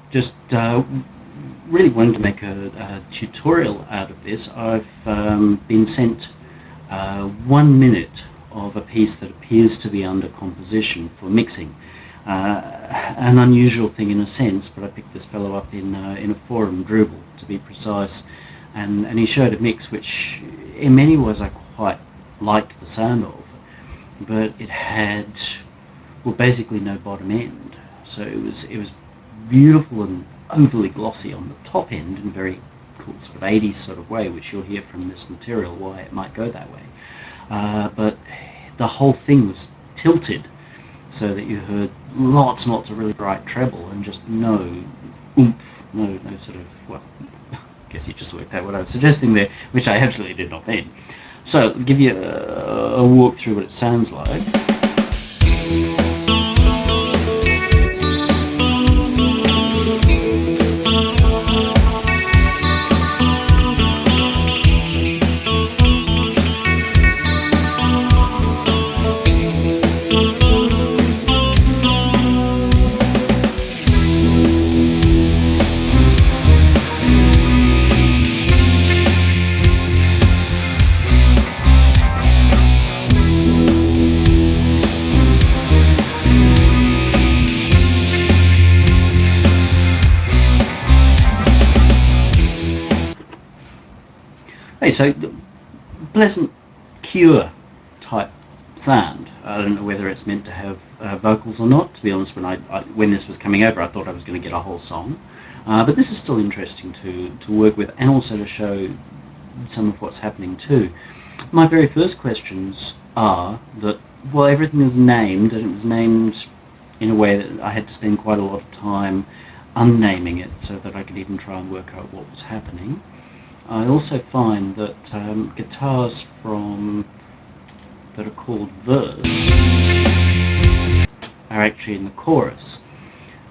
just really wanted to make a tutorial out of this. I've been sent 1 minute of a piece that appears to be under composition for mixing. An unusual thing in a sense, but I picked this fellow up in a forum, Drupal to be precise, and he showed a mix which in many ways I quite liked the sound of, but it had, well, basically no bottom end. So it was beautiful and overly glossy on the top end in a very cool sort of 80s sort of way, which you'll hear from this material why it might go that way. But the whole thing was tilted so that you heard lots and lots of really bright treble and just no oomph, no sort of, well, I guess you just worked out what I was suggesting there, which I absolutely did not mean. So I'll give you a walk through what it sounds like. Hey, so pleasant cure type sound. I don't know whether it's meant to have vocals or not. To be honest, when this was coming over, I thought I was going to get a whole song. But this is still interesting to work with, and also to show some of what's happening too. My very first questions are that, well, everything is named, and it was named in a way that I had to spend quite a lot of time unnaming it so that I could even try and work out what was happening. I also find that guitars that are called verse are actually in the chorus,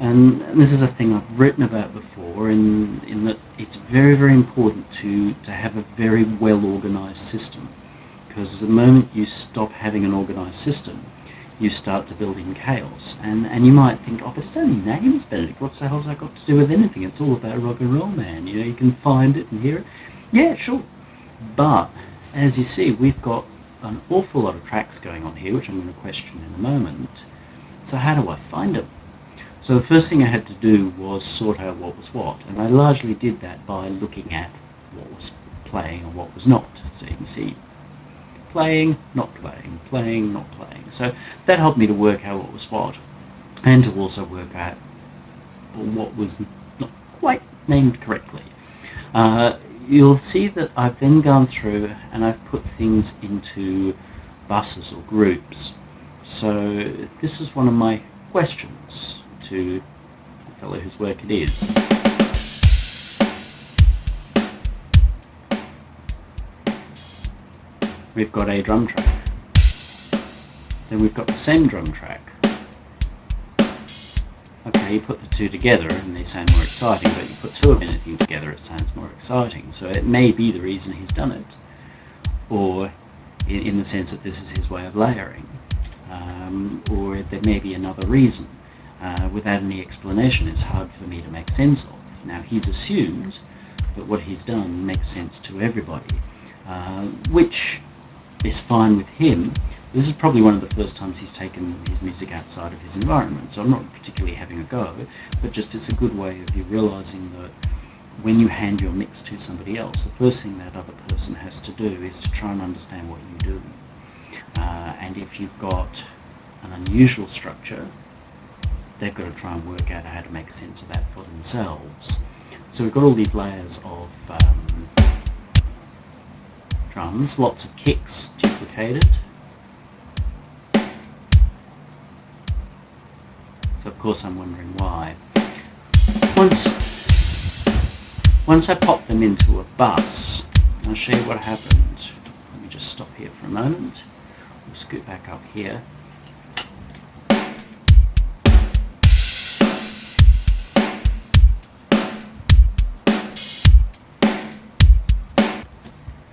and this is a thing I've written about before, in that it's very, very important to have a very well organized system, because the moment you stop having an organized system, you start to build in chaos, and you might think, oh, but it's only names, Benedict, what the hell's that got to do with anything? It's all about rock and roll, man. You know, you can find it and hear it. Yeah, sure. But as you see, we've got an awful lot of tracks going on here, which I'm going to question in a moment. So how do I find them? So the first thing I had to do was sort out what was what, and I largely did that by looking at what was playing and what was not. So you can see playing, not playing, playing, not playing. So that helped me to work out what was what, and to also work out what was not quite named correctly. You'll see that I've then gone through and I've put things into buses or groups. So this is one of my questions to the fellow whose work it is. We've got a drum track. Then we've got the same drum track. Okay, you put the two together and they sound more exciting, but you put two of anything together, it sounds more exciting. So it may be the reason he's done it, or in the sense that this is his way of layering, or there may be another reason. Without any explanation, it's hard for me to make sense of. Now, he's assumed that what he's done makes sense to everybody, which is fine with him. This is probably one of the first times he's taken his music outside of his environment, so I'm not particularly having a go, but just it's a good way of you realizing that when you hand your mix to somebody else, the first thing that other person has to do is to try and understand what you do. And if you've got an unusual structure, they've got to try and work out how to make sense of that for themselves. So we've got all these layers of drums, lots of kicks duplicated. So of course I'm wondering why. Once I pop them into a bus, I'll show you what happened. Let me just stop here for a moment. We'll scoot back up here.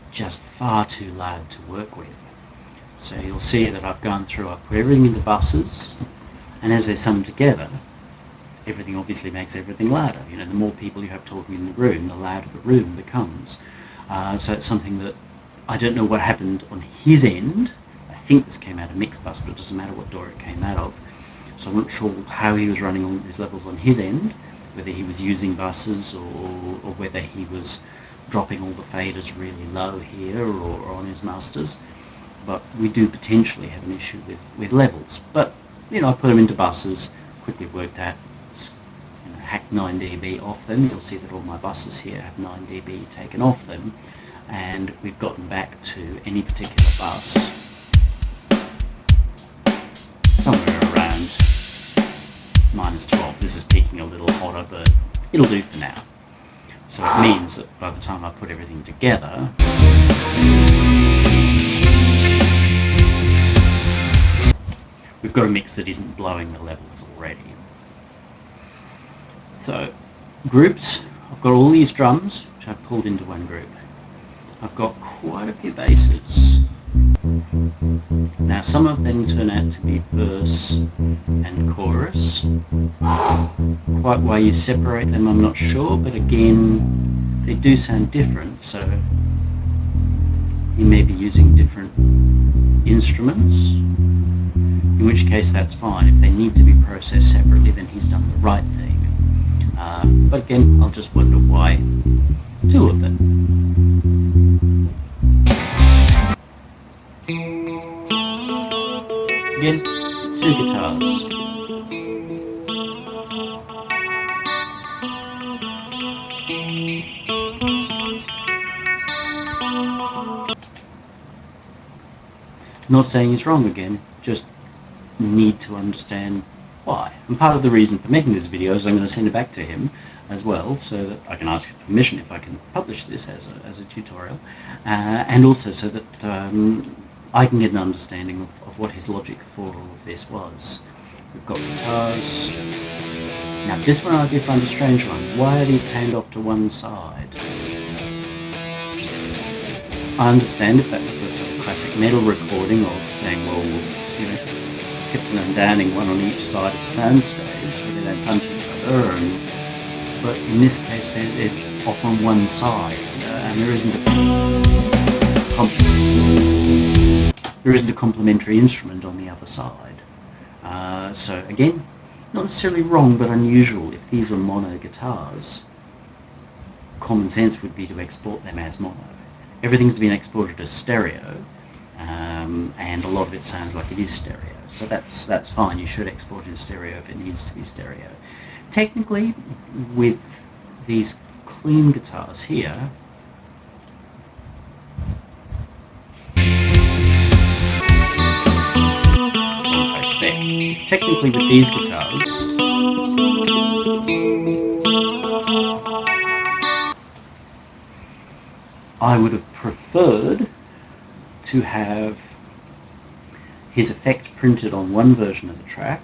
Just far too loud to work with. So you'll see that I've gone through, I've put everything into buses, and as they sum together, everything obviously makes everything louder. You know, the more people you have talking in the room, the louder the room becomes. So it's something that I don't know what happened on his end. I think this came out of mix bus, but it doesn't matter what door it came out of. So I'm not sure how he was running all these levels on his end, whether he was using buses or whether he was dropping all the faders really low here or on his masters. But we do potentially have an issue with levels. But, you know, I put them into buses, quickly worked out, hacked 9 dB off them. You'll see that all my buses here have 9 dB taken off them, and we've gotten back to any particular bus somewhere around -12. This is peaking a little hotter, but it'll do for now. So it means that by the time I put everything together, we've got a mix that isn't blowing the levels already. So, groups, I've got all these drums, which I've pulled into one group. I've got quite a few basses. Now, some of them turn out to be verse and chorus. Quite why you separate them, I'm not sure, but again, they do sound different, so you may be using different instruments, in which case that's fine. If they need to be processed separately, then he's done the right thing. But again, I'll just wonder why two of them. Again, two guitars. Not saying it's wrong again, just need to understand why. And part of the reason for making this video is I'm going to send it back to him as well, so that I can ask his permission if I can publish this as a tutorial, and also so that I can get an understanding of what his logic for all of this was. We've got guitars. Now this one I do find a strange one. Why are these panned off to one side? I understand if that was a sort of classic metal recording of saying, well, you know, Tipton and Downing, one on each side of the soundstage, so they don't punch each other, but in this case there's off on one side, and there isn't a complementary instrument on the other side. So again, not necessarily wrong, but unusual. If these were mono guitars, common sense would be to export them as mono. Everything's been exported as stereo, and a lot of it sounds like it is stereo. So that's fine. You should export in stereo if it needs to be stereo. Technically, with these clean guitars here, technically with these guitars, I would have preferred to have his effect printed on one version of the track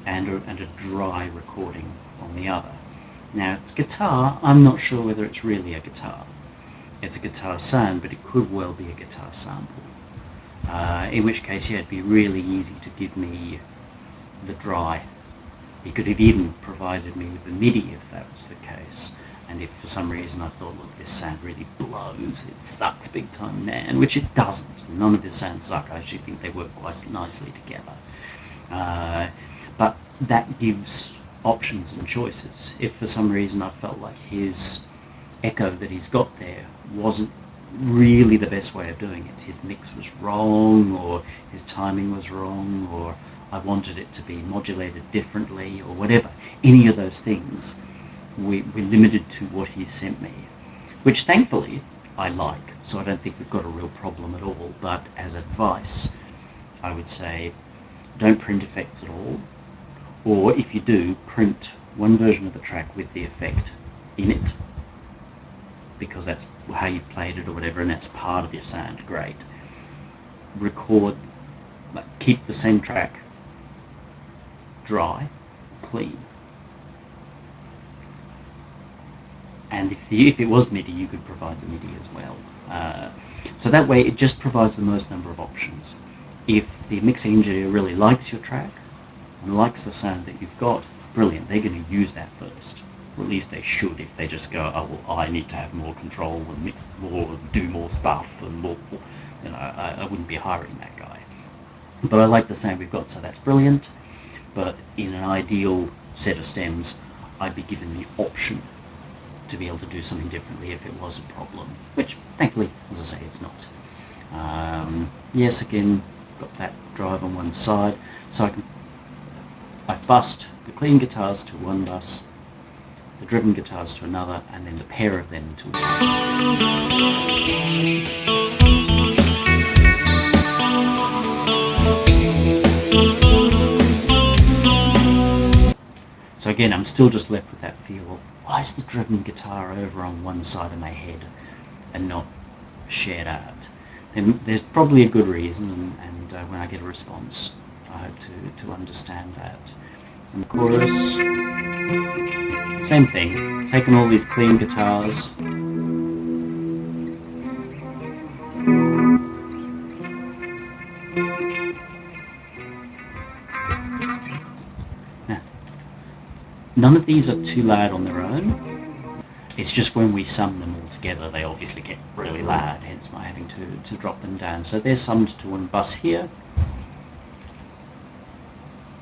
and a dry recording on the other. Now, it's guitar. I'm not sure whether it's really a guitar. It's a guitar sound, but it could well be a guitar sample. In which case, yeah, it'd be really easy to give me the dry. He could have even provided me with the MIDI if that was the case. And if for some reason I thought, look, this sound really blows, it sucks big time, man, which it doesn't. None of his sounds suck. I actually think they work quite nicely together. But that gives options and choices. If for some reason I felt like his echo that he's got there wasn't really the best way of doing it, his mix was wrong, or his timing was wrong, or I wanted it to be modulated differently, or whatever, any of those things, we're limited to what he sent me, which thankfully I like, so I don't think we've got a real problem at all. But as advice, I would say don't print effects at all, or if you do, print one version of the track with the effect in it, because that's how you've played it or whatever, and that's part of your sound. Great. Record, keep the same track dry, clean. And if it was MIDI, you could provide the MIDI as well. So that way it just provides the most number of options. If the mixing engineer really likes your track and likes the sound that you've got, brilliant. They're going to use that first, or at least they should. If they just go, oh well, I need to have more control and mix more, and do more stuff, and more, you know, I wouldn't be hiring that guy. But I like the sound we've got, so that's brilliant. But in an ideal set of stems, I'd be given the option to be able to do something differently if it was a problem, which thankfully, as I say, it's not. Yes, again, got that drive on one side, so I've bussed the clean guitars to one bus, the driven guitars to another, and then the pair of them to So again, I'm still just left with that feel of, why is the driven guitar over on one side of my head and not shared out? Then there's probably a good reason, and when I get a response, I hope to understand that. And the chorus, same thing, taking all these clean guitars, none of these are too loud on their own. It's just when we sum them all together, they obviously get really loud, hence my having to drop them down. So they're summed to one bus here.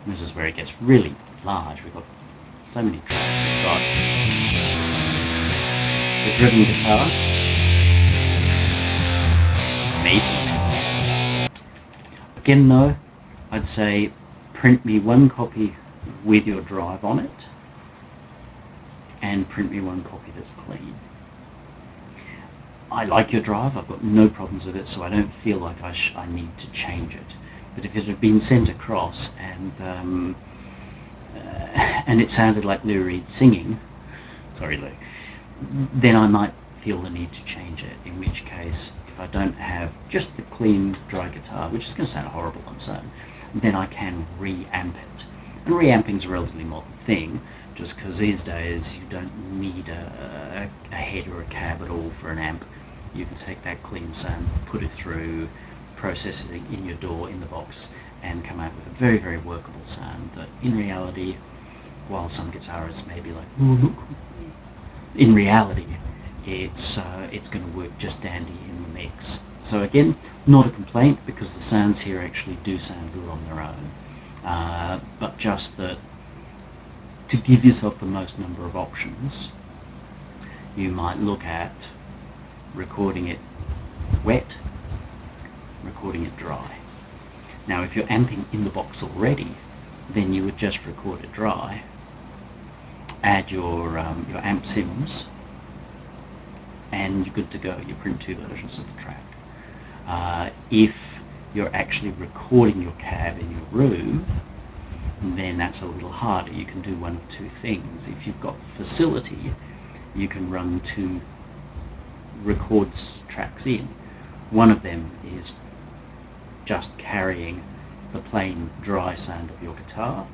This is where it gets really large. We've got so many tracks. We've got the driven guitar, amazing. Again though, I'd say print me one copy with your drive on it, and print me one copy that's clean. I like your drive, I've got no problems with it, so I don't feel like I need to change it. But if it had been sent across and it sounded like Lou Reed singing, sorry Lou, then I might feel the need to change it, in which case, if I don't have just the clean dry guitar, which is going to sound horrible on its own, then I can re-amp it. And re-amping is a relatively modern thing, just because these days you don't need a head or a cab at all for an amp. You can take that clean sound, put it through, process it in your DAW in the box, and come out with a very, very workable sound that in reality, while some guitarists may be like, oh, look, in reality, it's going to work just dandy in the mix. So again, not a complaint, because the sounds here actually do sound good on their own. But just that to give yourself the most number of options, you might look at recording it wet, recording it dry. Now if you're amping in the box already, then you would just record it dry, add your amp sims, and you're good to go. You print 2 versions of the track. If you're actually recording your cab in your room, then that's a little harder. You can do one of 2 things. If you've got the facility, you can run 2 records tracks in. One of them is just carrying the plain dry sound of your guitar.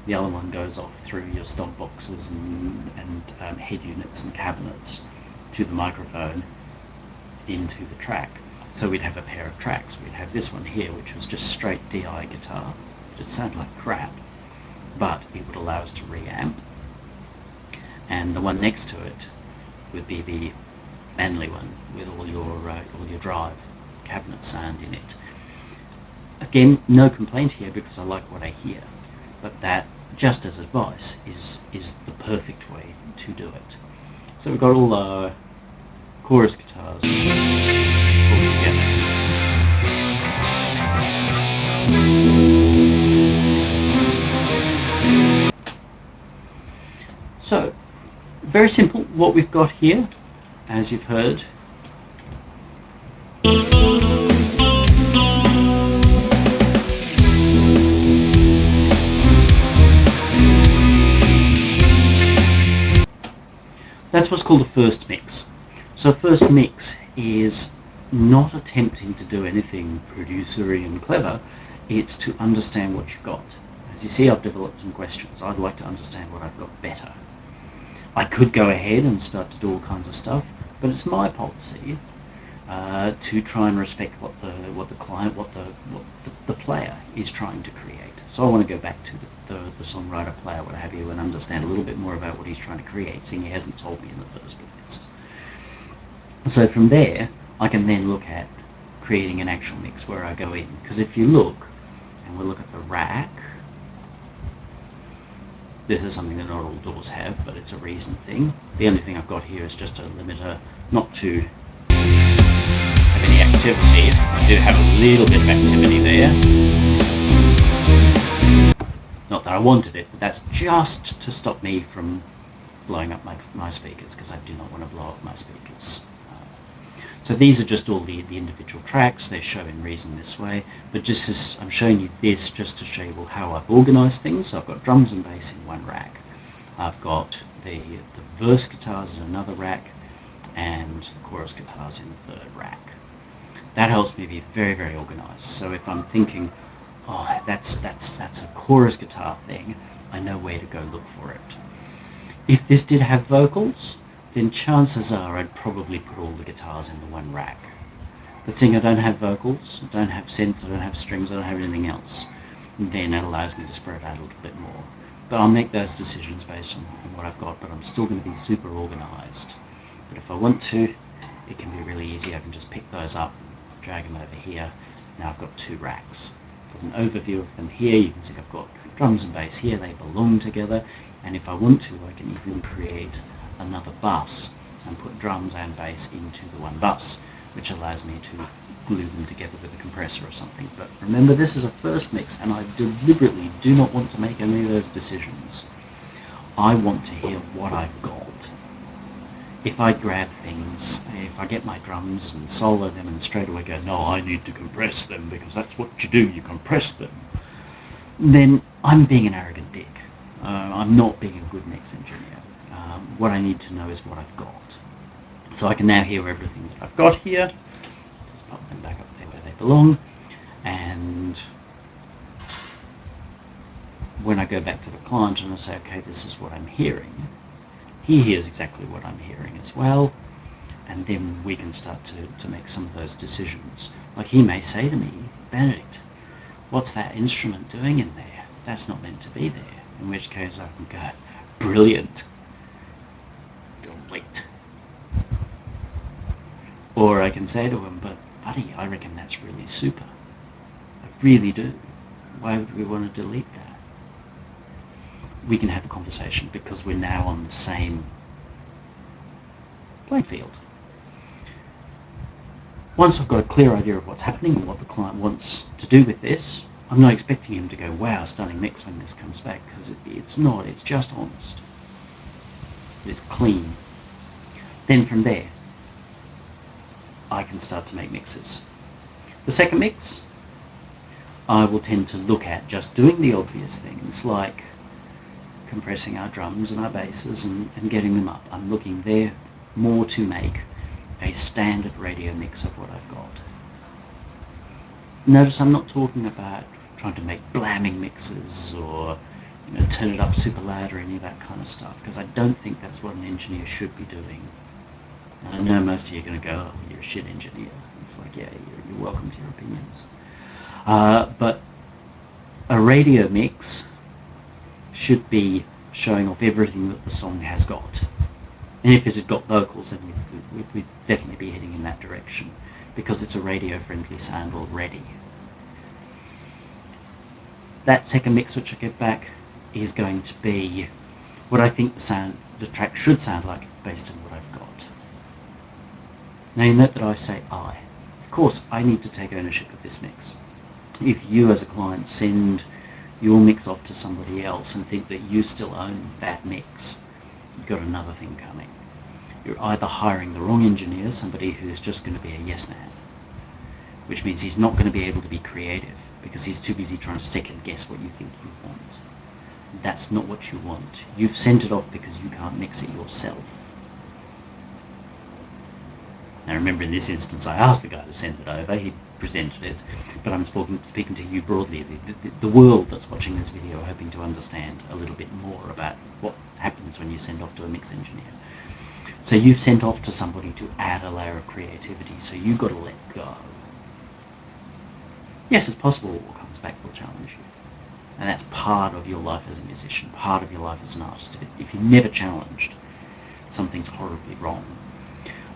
The other one goes off through your stop boxes and head units and cabinets to the microphone into the track. So we'd have a pair of tracks. We'd have this one here, which was just straight DI guitar. It would sound like crap, but it would allow us to reamp. And the one next to it would be the manly one with all your drive cabinet sound in it. Again, no complaint here because I like what I hear, but that, just as advice, is the perfect way to do it. So we've got all our chorus guitars all together. So, very simple. What we've got here, as you've heard, that's what's called a first mix. So first mix is not attempting to do anything producery and clever, it's to understand what you've got. As you see, I've developed some questions. I'd like to understand what I've got better. I could go ahead and start to do all kinds of stuff, but it's my policy to try and respect what the client, what the player is trying to create. So I want to go back to the songwriter, player, what have you, and understand a little bit more about what he's trying to create, seeing he hasn't told me in the first place. So from there, I can then look at creating an actual mix where I go in. Because if you look, and we'll look at the rack, this is something that not all DAWs have, but it's a Reason thing. The only thing I've got here is just a limiter not to have any activity. I do have a little bit of activity there. Not that I wanted it, but that's just to stop me from blowing up my speakers, because I do not want to blow up my speakers. So these are just all the individual tracks. They're shown in Reason this way, but just as I'm showing you this just to show you how I've organised things. So I've got drums and bass in one rack. I've got the verse guitars in another rack, and the chorus guitars in the third rack. That helps me be very, very organised. So if I'm thinking, oh, that's a chorus guitar thing, I know where to go look for it. If this did have vocals, then chances are I'd probably put all the guitars into one rack. But seeing I don't have vocals, I don't have synths, I don't have strings, I don't have anything else, then it allows me to spread out a little bit more. But I'll make those decisions based on what I've got, but I'm still going to be super organised. But if I want to, it can be really easy. I can just pick those up, drag them over here. Now I've got two racks. Got an overview of them here. You can see I've got drums and bass here, they belong together. And if I want to, I can even create another bus and put drums and bass into the one bus, which allows me to glue them together with a compressor or something. But remember, this is a first mix, and I deliberately do not want to make any of those decisions. I want to hear what I've got. If I grab things, if I get my drums and solo them and straight away go, no, I need to compress them because that's what you do, you compress them, then I'm being an arrogant dick. I'm not being a good mix engineer. What I need to know is what I've got. So I can now hear everything that I've got here. Just pop them back up there where they belong. And when I go back to the client and I say, okay, this is what I'm hearing, he hears exactly what I'm hearing as well. And then we can start to make some of those decisions. Like he may say to me, Benedict, what's that instrument doing in there? That's not meant to be there. In which case I can go, brilliant. Delete. Or I can say to him, but buddy, I reckon that's really super. I really do. Why would we want to delete that? We can have a conversation because we're now on the same playing field. Once I've got a clear idea of what's happening and what the client wants to do with this, I'm not expecting him to go, wow, stunning mix when this comes back, because it's not, it's just honest. It's clean. Then from there, I can start to make mixes. The second mix, I will tend to look at just doing the obvious things like compressing our drums and our basses and getting them up. I'm looking there more to make a standard radio mix of what I've got. Notice I'm not talking about trying to make blamming mixes or turn it up super loud or any of that kind of stuff, because I don't think that's what an engineer should be doing. And I know most of you are going to go, oh, you're a shit engineer. It's like, yeah, you're welcome to your opinions. But a radio mix should be showing off everything that the song has got. And if it had got vocals, then we'd definitely be heading in that direction, because it's a radio-friendly sound already. That second mix, which I get back, is going to be what I think the track should sound like based on what I've got. Now you note that I say I. Of course, I need to take ownership of this mix. If you as a client send your mix off to somebody else and think that you still own that mix, you've got another thing coming. You're either hiring the wrong engineer, somebody who's just going to be a yes man, which means he's not going to be able to be creative because he's too busy trying to second guess what you think you want. That's not what you want. You've sent it off because you can't mix it yourself. Now remember, in this instance, I asked the guy to send it over, he presented it, but I'm speaking to you broadly, the world that's watching this video, hoping to understand a little bit more about what happens when you send off to a mix engineer. So you've sent off to somebody to add a layer of creativity, so you've got to let go. Yes, it's possible what comes back will challenge you. And that's part of your life as a musician, part of your life as an artist. If you're never challenged, something's horribly wrong.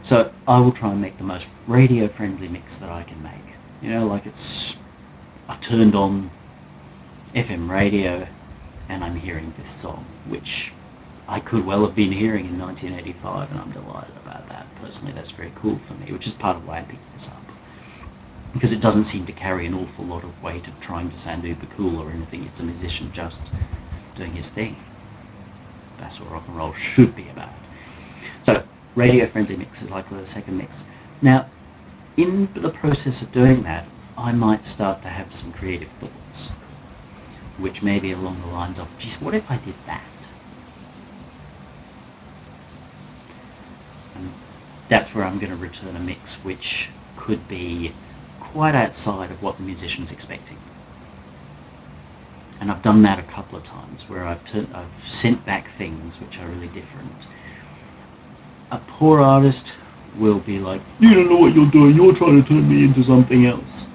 So I will try and make the most radio-friendly mix that I can make. You know, like I turned on FM radio and I'm hearing this song, which I could well have been hearing in 1985, and I'm delighted about that. Personally, that's very cool for me, which is part of why I picked this up. Because it doesn't seem to carry an awful lot of weight of trying to sound uber cool or anything. It's a musician just doing his thing. That's what rock and roll should be about. So, radio-friendly mix is like the second mix. Now, in the process of doing that, I might start to have some creative thoughts, which may be along the lines of, geez, what if I did that? And that's where I'm going to return a mix which could be quite outside of what the musician's expecting. And I've done that a couple of times where I've sent back things which are really different. A poor artist will be like, you don't know what you're doing, you're trying to turn me into something else.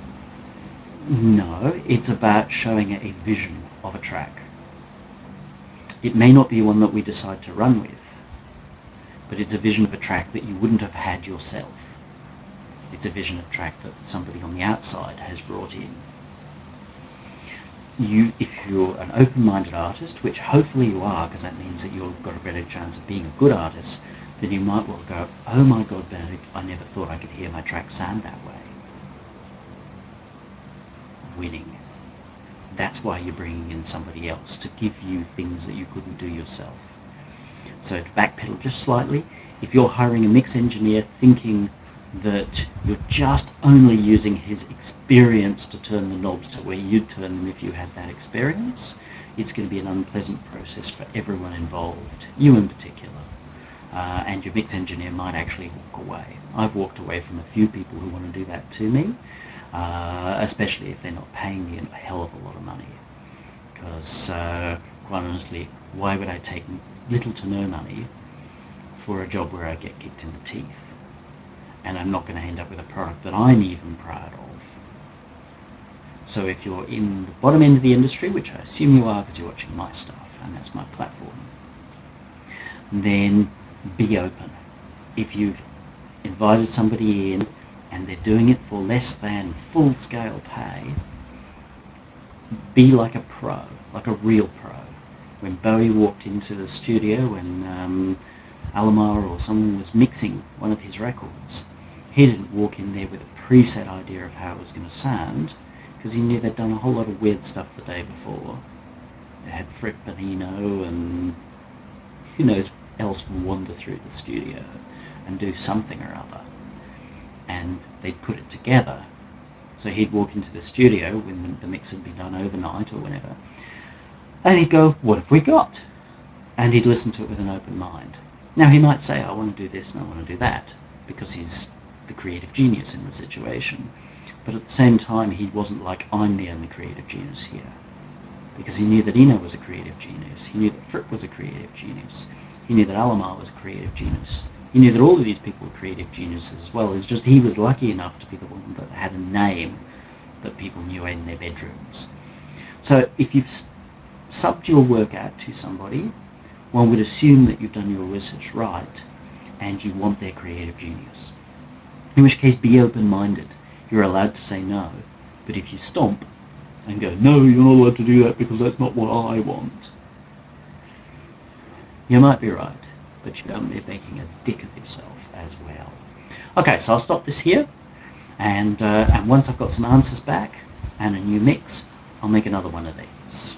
No, it's about showing a vision of a track. It may not be one that we decide to run with, but it's a vision of a track that you wouldn't have had yourself. It's a vision of track that somebody on the outside has brought in. If you're an open-minded artist, which hopefully you are, because that means that you've got a better chance of being a good artist, then you might well go, oh my God, Benedict, I never thought I could hear my track sound that way. Winning. That's why you're bringing in somebody else, to give you things that you couldn't do yourself. So to backpedal just slightly, if you're hiring a mix engineer thinking that you're just only using his experience to turn the knobs to where you'd turn them if you had that experience, it's going to be an unpleasant process for everyone involved, you in particular. And your mix engineer might actually walk away. I've walked away from a few people who want to do that to me, especially if they're not paying me a hell of a lot of money. Because, quite honestly, why would I take little to no money for a job where I get kicked in the teeth? And I'm not going to end up with a product that I'm even proud of. So if you're in the bottom end of the industry, which I assume you are because you're watching my stuff, and that's my platform, then be open. If you've invited somebody in and they're doing it for less than full-scale pay, be like a pro, like a real pro. When Bowie walked into the studio, when Alomar or someone was mixing one of his records, he didn't walk in there with a preset idea of how it was going to sound, because he knew they'd done a whole lot of weird stuff the day before. They had Fripp and Eno and who knows else wander through the studio and do something or other. And they'd put it together. So he'd walk into the studio when the mix had been done overnight or whenever, and he'd go, what have we got? And he'd listen to it with an open mind. Now he might say, I want to do this and I want to do that, because he's the creative genius in the situation. But at the same time, he wasn't like, I'm the only creative genius here. Because he knew that Eno was a creative genius. He knew that Fripp was a creative genius. He knew that Alomar was a creative genius. He knew that all of these people were creative geniuses as well. It's just he was lucky enough to be the one that had a name that people knew in their bedrooms. So if you've subbed your work out to somebody, one would assume that you've done your research right and you want their creative genius. In which case, be open-minded. You're allowed to say no, but if you stomp and go, no, you're not allowed to do that because that's not what I want, you might be right, but you're going to be making a dick of yourself as well. Okay, so I'll stop this here, and once I've got some answers back and a new mix, I'll make another one of these.